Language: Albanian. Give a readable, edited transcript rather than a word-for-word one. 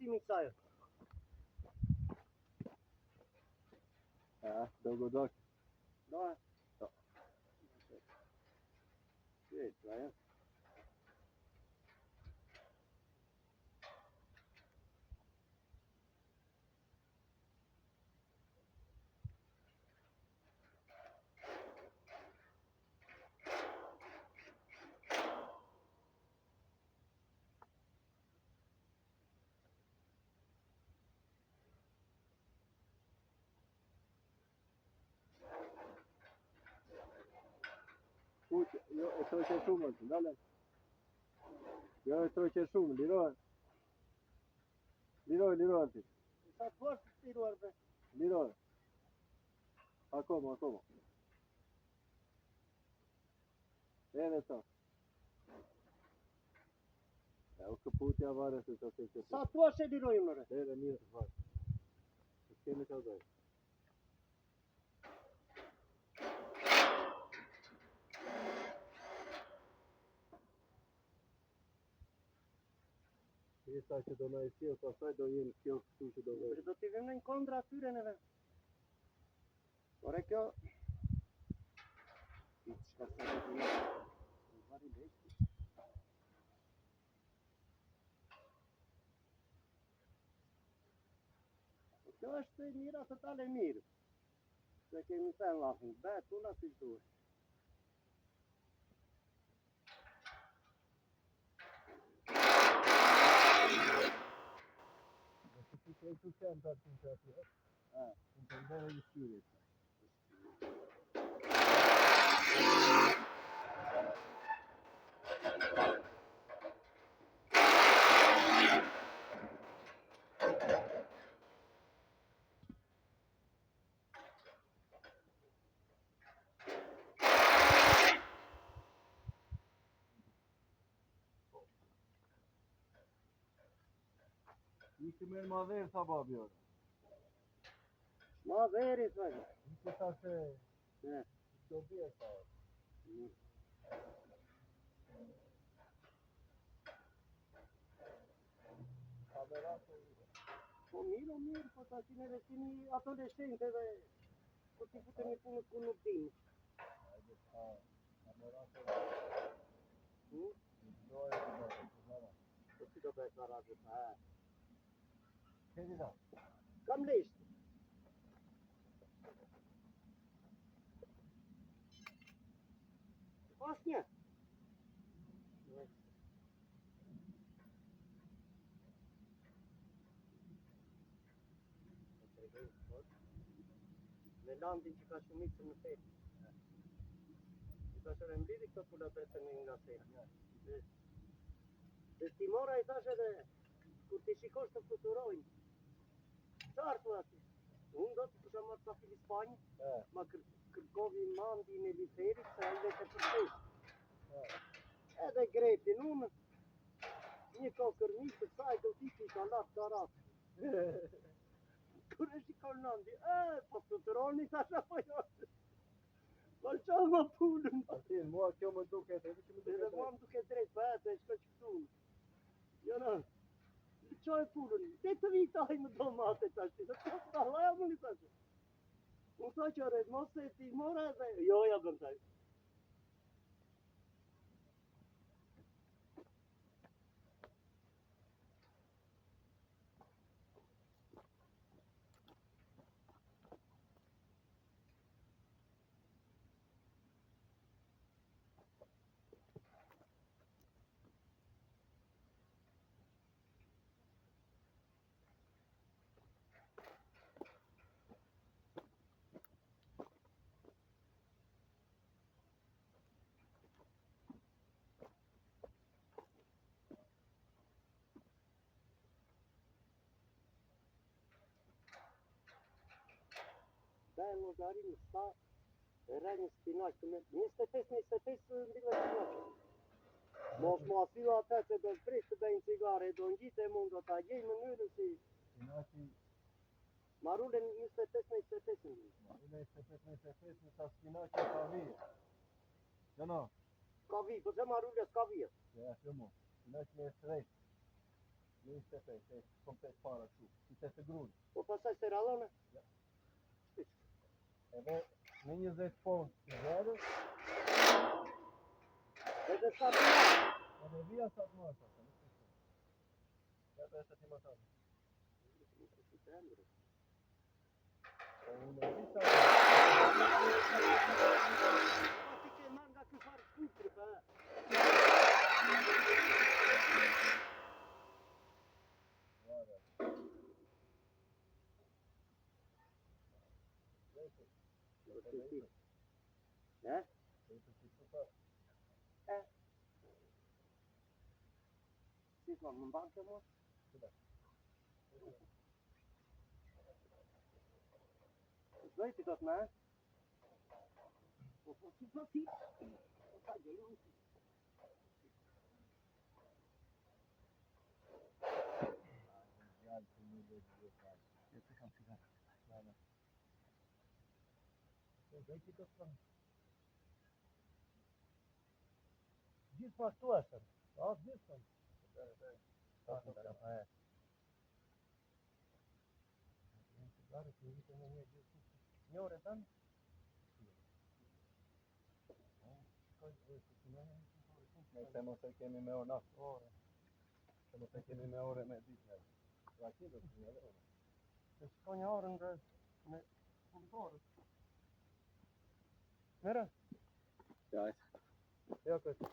ndryshimi kësaj. Do godak. Do. Ja. Jo, e troqe shumë, dale. Jo, e troqe shumë, lirohet. Lirohet ti. Sa të fortë të lirohet be? Lirohet. Akoma. Edhe ta. O këputja vare se të të. Sa të fortë e lirojmë nëre? Edhe mirë të vare. Të kemi ka dojë. Sa që do në e sjellë, pastaj do jenë kjo këtu që do vërë. Do t'i vim në një kondra atyre neve. Ore kjo... Qka sa të të një... Vari leshti. Kjo është mira totale mirë. Se kemi thënë lafën, betë, unë aty duhe. E tu qenë të atë të aty, në të ndërë i shqyrit. Ishte me në madherë sa babi orë. Madheri, thënë. Ishte ta se... Do bje sa orë. Po mirë, po ta që neve qini adolescente dhe po t'i fute një punë ku nuk dimë. Po si do bëjt në radio ta, Këti ta? Kam leshtë. Pas një. Me landin që ka shumicën në fetë. I ta shërë mblidi këto pula betën nga fetë. Dhe Timora i tash edhe, kur t'i shikosh të fluturojnë, qartu ati. Unë do të kisha marrë të fili Spanjë, ma kërkovi mandi në liferit, se ajde të përshesht. Edhe gretin, unë, një kokër një të saj do t'i kisha latë karatë. Kur e shikon landi, po fluturoni tash apo jo? Po qa më punën? Atin, mua kjo më duke të Edhe mua më duke drejt, po e të shko që këtu. Jo në, qa e punën? Dhe të vitaj më do mate tash, dhe të të laja më një tash. Unë ta që rejt, mos e ti mora dhe, jo ja bëm taj. Dhe në gari në sta, e re një spinaq të me 25 mbila spinaq. Mos ma sila atë që do të prish të bëjnë cigare, do në gjitë e mund do t'a gjej mënyrën si... Spinaci... Marullen 25 mbila. Marullen 25 në ta spinaci ka vijë. Jëno? Ka vijë, po që marulle s'ka vijë. Ja, që mu. Spinaci me srejtë. 25, komplet. para kështu, si të grunë. Po pasaj se rallone? Edhe në 20 ponë të zero, Edhe sa të marrë? edhe vija sa të marrë, nuk të shumë. Ja të ti më tanë. Unë e di sa të Ti ke marrë nga ky farë skutri, pa? Si s'ma më mbanë të mos? Zdoj ti do të me? Po si po ti? Po sa gjejnë unë? Të kam cigara. Zdoj ti do të me? Gjithë ma këtu esëm? A, gjithë Një orë e tanë? Se mos e kemi me orë orë. Se mos e kemi me orë me ditë. Rakit do të një orë. Se s'ka një orën me punëtorët. Mere? Ja, Ja, këtë.